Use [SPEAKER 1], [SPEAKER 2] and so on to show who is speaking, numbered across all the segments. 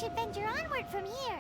[SPEAKER 1] should venture onward from here.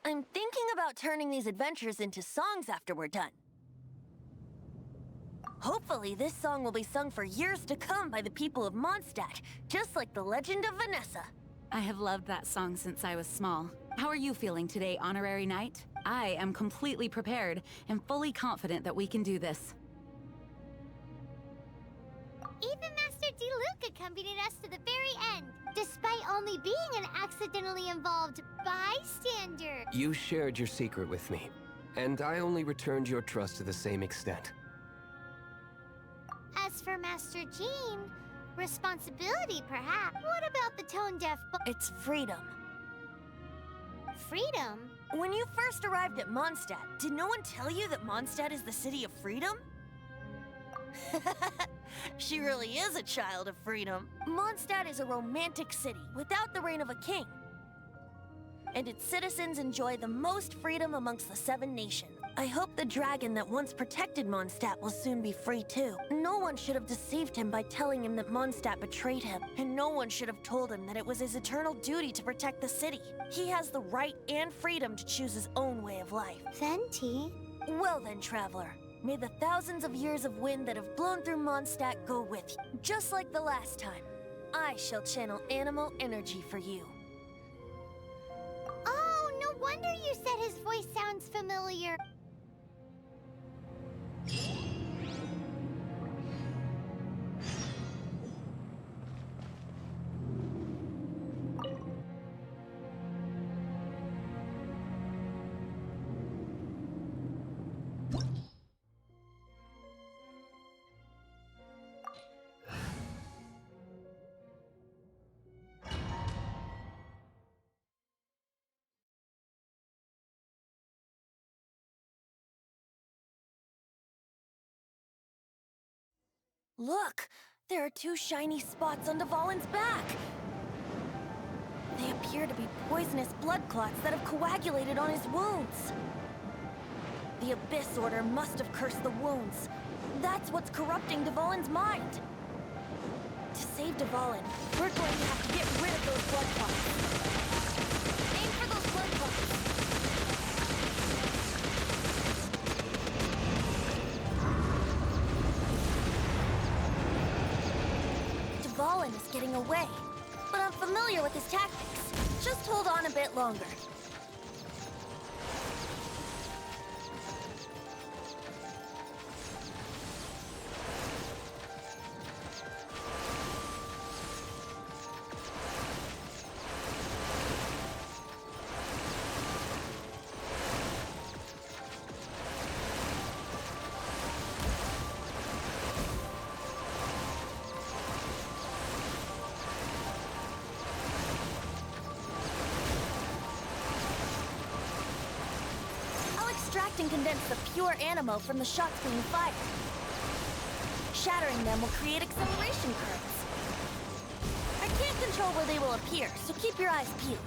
[SPEAKER 2] I'm thinking about turning these adventures into songs after we're done. Hopefully, this song will be sung for years to come by the people of Mondstadt, just like the legend of Vanessa.
[SPEAKER 3] I have loved that song since I was small. How are you feeling today, Honorary Knight? I am completely prepared and fully confident that we can do this.
[SPEAKER 1] Even Master Diluc accompanied us to the very end, despite only being an accidentally involved bystander.
[SPEAKER 4] You shared your secret with me, and I only returned your trust to the same extent.
[SPEAKER 1] As for Master Jean, responsibility perhaps. What about the tone-deaf
[SPEAKER 2] It's freedom.
[SPEAKER 1] freedom?
[SPEAKER 2] When you first arrived at Mondstadt, did no one tell you that Mondstadt is the city of freedom? She really is a child of freedom. Mondstadt is a romantic city without the reign of a king. And its citizens enjoy the most freedom amongst the 7 nations. I hope the dragon that once protected Mondstadt will soon be free too. No one should have deceived him by telling him that Mondstadt betrayed him, and no one should have told him that it was his eternal duty to protect the city. He has the right and freedom to choose his own way of life.
[SPEAKER 1] Venti?
[SPEAKER 2] Well then, traveler, may the thousands of years of wind that have blown through Mondstadt go with you. Just like the last time, I shall channel animal energy for you.
[SPEAKER 1] Oh, no wonder you said his voice sounds familiar.
[SPEAKER 2] Look! There are 2 shiny spots on Dvalin's back! They appear to be poisonous blood clots that have coagulated on his wounds. The Abyss Order must have cursed the wounds. That's what's corrupting Dvalin's mind. To save Dvalin, we're going to have to get rid of those blood clots. Aim for those blood clots. Dvalin is getting away, but I'm familiar with his tactics. Just hold on a bit longer. Extract and condense the pure animo from the shots being fired. Shattering them will create acceleration currents. I can't control where they will appear, so keep your eyes peeled.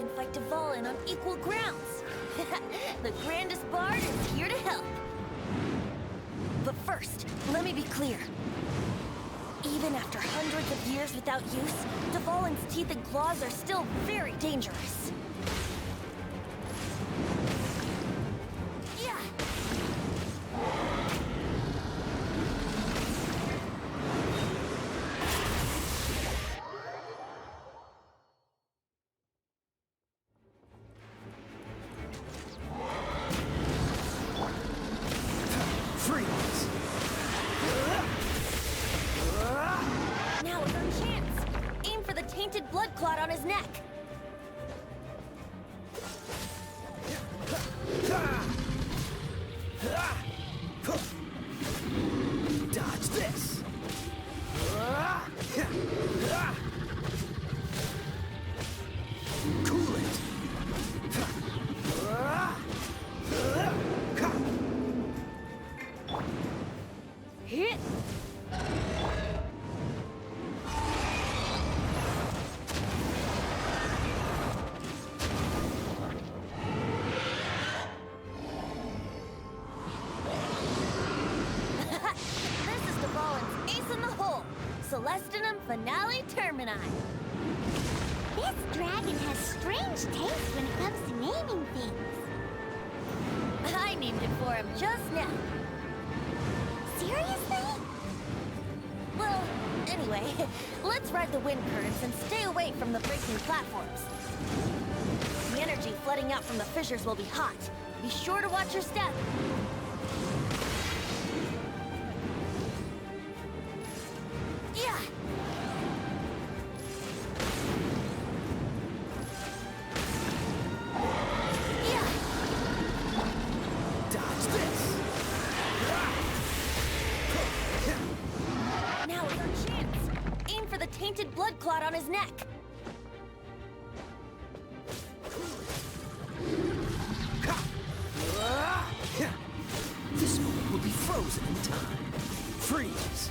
[SPEAKER 2] can fight Dvalin on equal grounds. The grandest bard is here to help. But first, let me be clear. Even after hundreds of years without use, Dvalin's teeth and claws are still very dangerous. Yeah.
[SPEAKER 5] Freeze!
[SPEAKER 2] Now is our chance. Aim for the tainted blood clot on his neck.
[SPEAKER 5] Dodge this! Cool it!
[SPEAKER 2] Hit! This is Dvalin's ace in the hole. Celestinum Finale Termini.
[SPEAKER 1] This dragon has strange taste when it comes to naming things.
[SPEAKER 2] I named it for him just now.
[SPEAKER 1] Seriously?
[SPEAKER 2] Well, anyway, let's ride the wind currents and stay away from the breaking platforms. The energy flooding out from the fissures will be hot. Be sure to watch your step. Yeah! Yeah!
[SPEAKER 5] Dodge this!
[SPEAKER 2] Now is our chance. Aim for the tainted blood clot on his neck.
[SPEAKER 5] This moment will be frozen in time. Freeze!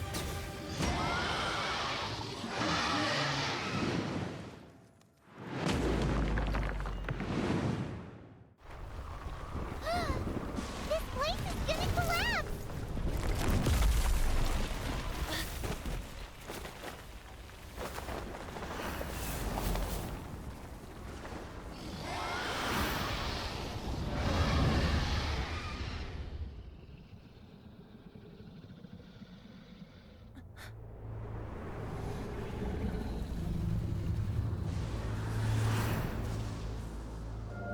[SPEAKER 1] This place is gonna collapse!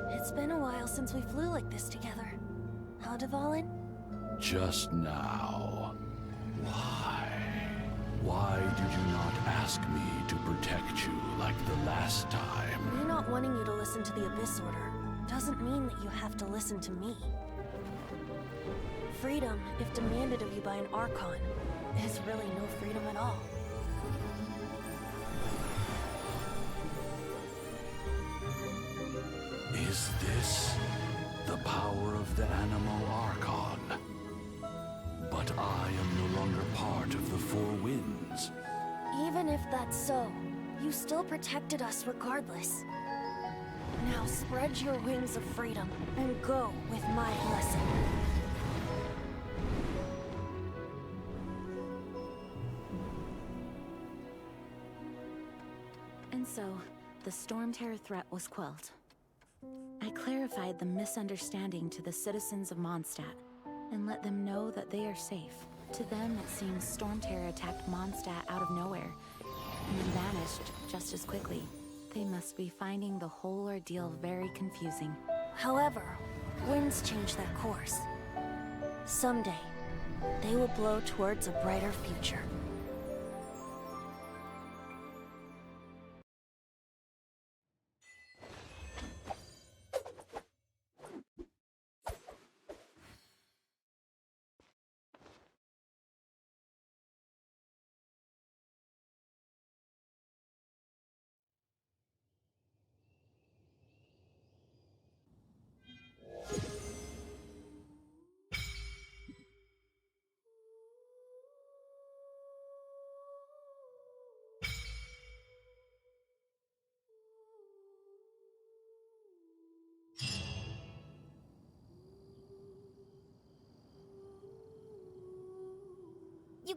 [SPEAKER 2] It's been a while since we flew like this together. Huh, Dvalin?
[SPEAKER 6] Just now. Why? Why did you not ask me to protect you like the last time?
[SPEAKER 2] Me not wanting you to listen to the Abyss Order doesn't mean that you have to listen to me. Freedom, if demanded of you by an Archon, is really no freedom at all.
[SPEAKER 6] Is this the power of the Animo Archon? But I am no longer part of the Four Winds.
[SPEAKER 2] Even if that's so, you still protected us regardless. Now spread your wings of freedom and go with my blessing.
[SPEAKER 3] And so, the Storm Terror threat was quelled. I clarified the misunderstanding to the citizens of Mondstadt and let them know that they are safe. To them, it seems Storm Terror attacked Mondstadt out of nowhere and then vanished just as quickly. They must be finding the whole ordeal very confusing.
[SPEAKER 2] However, winds change their course. Someday, they will blow towards a brighter future.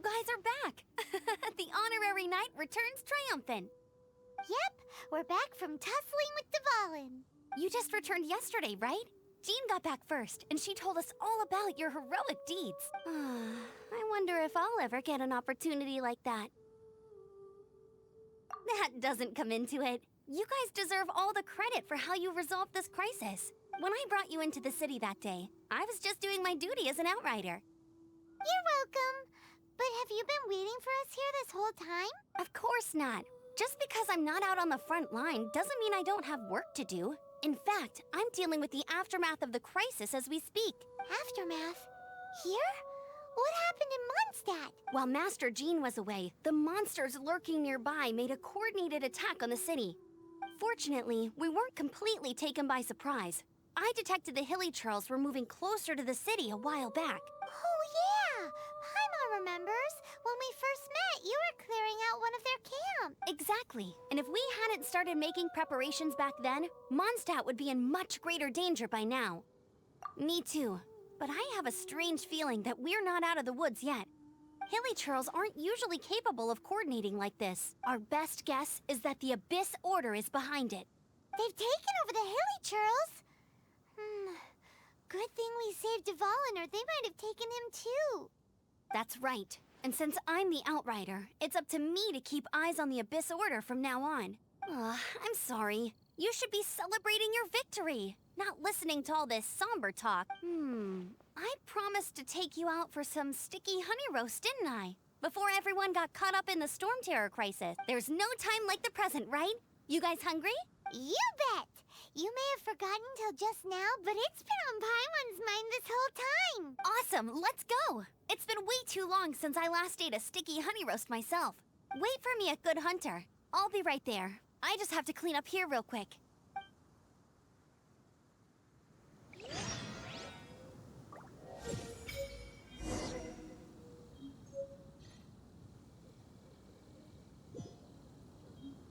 [SPEAKER 7] guys are back! The honorary knight returns triumphant.
[SPEAKER 1] Yep, we're back from tussling with Dvalin.
[SPEAKER 7] You just returned yesterday, right? Jean got back first, and she told us all about your heroic deeds. I wonder if I'll ever get an opportunity like that. That doesn't come into it. You guys deserve all the credit for how you resolved this crisis. When I brought you into the city that day, I was just doing my duty as an outrider.
[SPEAKER 1] You're welcome. But have you been waiting for us here this whole time?
[SPEAKER 7] Of course not. Just because I'm not out on the front line doesn't mean I don't have work to do. In fact, I'm dealing with the aftermath of the crisis as we speak.
[SPEAKER 1] Aftermath? Here? What happened in Mondstadt?
[SPEAKER 7] While Master Jean was away, the monsters lurking nearby made a coordinated attack on the city. Fortunately, we weren't completely taken by surprise. I detected the Hilly Churls were moving closer to the city a while back.
[SPEAKER 1] Oh yeah! Paimon remembers. When we first met, you were clearing out one of their camps.
[SPEAKER 7] Exactly. And if we hadn't started making preparations back then, Mondstadt would be in much greater danger by now. Me too. But I have a strange feeling that we're not out of the woods yet. Hilly Churls aren't usually capable of coordinating like this. Our best guess is that the Abyss Order is behind it.
[SPEAKER 1] They've taken over the Hilly Churls? Good thing we saved Dvalin, or they might have taken him too.
[SPEAKER 7] That's right. And since I'm the Outrider, it's up to me to keep eyes on the Abyss Order from now on. I'm sorry. You should be celebrating your victory, not listening to all this somber talk. I promised to take you out for some sticky honey roast, didn't I? Before everyone got caught up in the Storm Terror crisis. There's no time like the present, right? You guys hungry?
[SPEAKER 1] You bet! You may have forgotten till just now, but it's been on Paimon's mind this whole time.
[SPEAKER 7] Awesome, let's go! It's been way too long since I last ate a sticky honey roast myself. Wait for me at Good Hunter. I'll be right there. I just have to clean up here real quick.